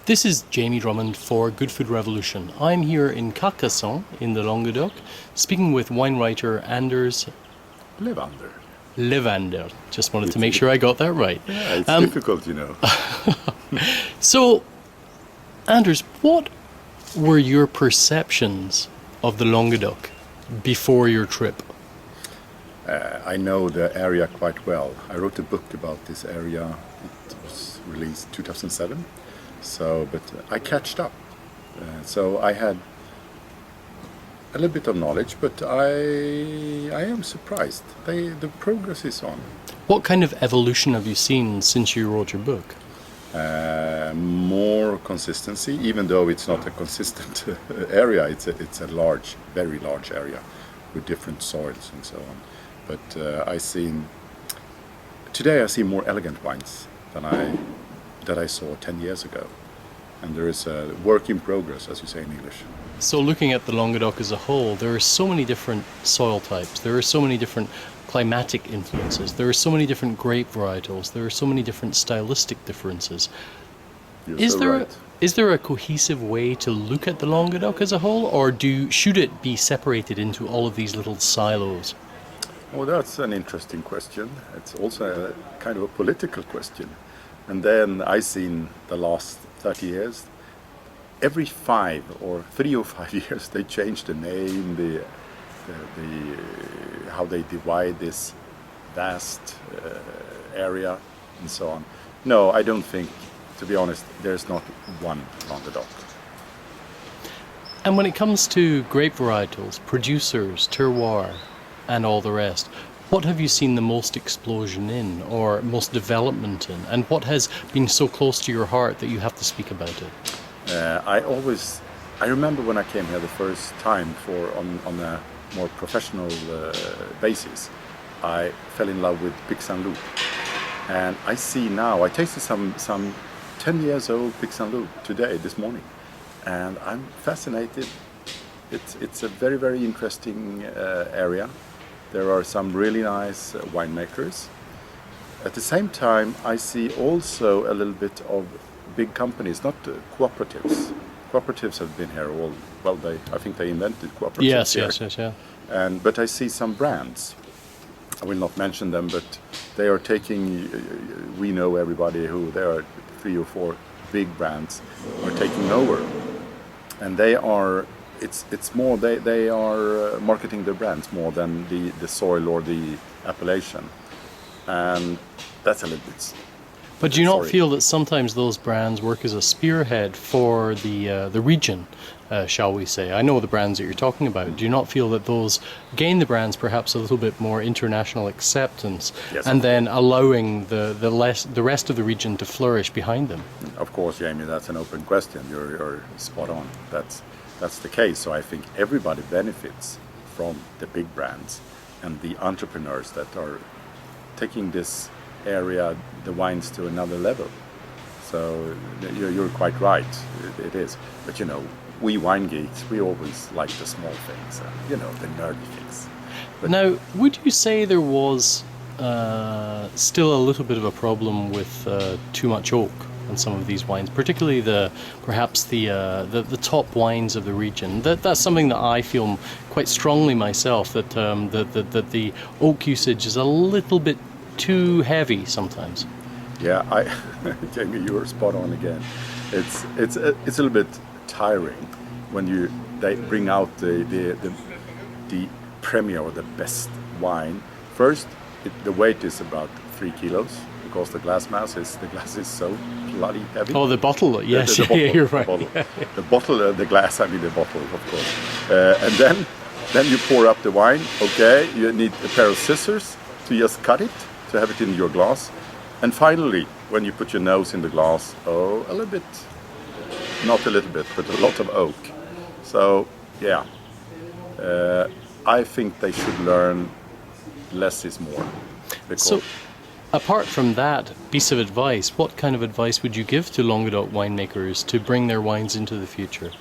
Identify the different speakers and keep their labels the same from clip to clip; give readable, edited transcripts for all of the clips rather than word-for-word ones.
Speaker 1: This is Jamie Drummond for Good Food Revolution. I'm here in Carcassonne in the Languedoc, speaking with wine writer Anders Levander. Just wanted to make sure I got that right.
Speaker 2: Yeah, it's difficult, you know.
Speaker 1: So, Anders, what were your perceptions of the Languedoc before your trip?
Speaker 2: I know the area quite well. I wrote a book about this area. It was released 2007. But I catched up. So I had a little bit of knowledge, but I am surprised. The progress is on.
Speaker 1: What kind of evolution have you seen since you wrote your book?
Speaker 2: More consistency, even though it's not a consistent area. It's a large, very large area with different soils and so on. But today I see more elegant wines that I saw 10 years ago. And there is a work in progress, as you say in English.
Speaker 1: So looking at the Languedoc as a whole, there are so many different soil types, there are so many different climatic influences, there are so many different grape varietals, there are so many different stylistic differences. Is there a cohesive way to look at the Languedoc as a whole, or should it be separated into all of these little silos?
Speaker 2: Well, that's an interesting question. It's also a kind of a political question. And then I've seen the last 30 years, every 3 or 5 years, they change the name, how they divide this vast area and so on. No, I don't think, to be honest, there's not one Languedoc.
Speaker 1: And when it comes to grape varietals, producers, terroir, and all the rest, what have you seen the most explosion in, or most development in, and what has been so close to your heart that you have to speak about it?
Speaker 2: I remember when I came here the first time on a more professional basis, I fell in love with Pic-Saint-Loup, and I see now. I tasted some 10 years old Pic-Saint-Loup this morning, and I'm fascinated. It's a very, very interesting area. There are some really nice winemakers. At the same time, I see also a little bit of big companies, not cooperatives. Cooperatives have been here I think they invented cooperatives here.
Speaker 1: Yes.
Speaker 2: But I see some brands. I will not mention them, but they are taking, we know everybody who, there are 3 or 4 big brands are taking over. And they are, it's more, they are marketing their brands more than the soil or the appellation. And that's a little bit...
Speaker 1: But do you not feel that sometimes those brands work as a spearhead for the region, shall we say? I know the brands that you're talking about. Do you not feel that those gain the brands perhaps a little bit more international acceptance,
Speaker 2: yes,
Speaker 1: and then allowing the rest of the region to flourish behind them?
Speaker 2: Of course, Jamie, that's an open question. You're spot on. That's the case. So I think everybody benefits from the big brands and the entrepreneurs that are taking this area, the wines, to another level. So you're quite right, it is. But you know, we wine geeks, we always like the small things, the nerdy things. But
Speaker 1: now, would you say there was still a little bit of a problem with too much oak on some of these wines, particularly perhaps the top wines of the region? That's something that I feel quite strongly myself, that the oak usage is a little bit too heavy sometimes.
Speaker 2: Yeah, Jamie, you are spot on again. It's a little bit tiring when they bring out the premier or the best wine. First, the weight is about 3 kilos because the glass is so bloody heavy.
Speaker 1: Oh, the bottle, yes,
Speaker 2: the bottle,
Speaker 1: you're right.
Speaker 2: The bottle, the glass, I mean the bottle, of course. And then you pour up the wine. Okay, you need a pair of scissors to just cut it, to have it in your glass. And finally, when you put your nose in the glass, a little bit, not a little bit, but a lot of oak. So, yeah, I think they should learn less is more.
Speaker 1: So, apart from that piece of advice, what kind of advice would you give to Languedoc winemakers to bring their wines into the future?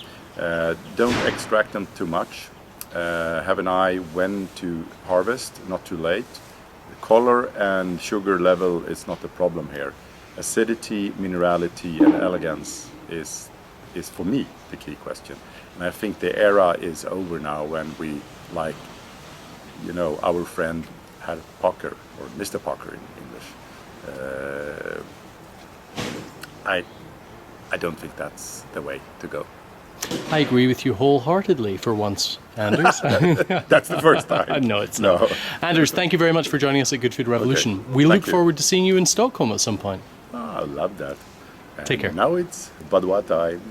Speaker 2: Don't extract them too much. Have an eye when to harvest, not too late. Color and sugar level is not a problem here. acidity, minerality, and elegance is for me the key question. And I think the era is over now when we, like, you know, our friend Herr Parker, or Mr. Parker in English. I don't think that's the way to go.
Speaker 1: I agree with you wholeheartedly for once, Anders.
Speaker 2: That's the first time.
Speaker 1: No, it's not. Anders, thank you very much for joining us at Good Food Revolution.
Speaker 2: Okay.
Speaker 1: We look
Speaker 2: Thank you.
Speaker 1: forward to seeing you in Stockholm at some point.
Speaker 2: I love that. And
Speaker 1: Take care.
Speaker 2: Now it's Badois time.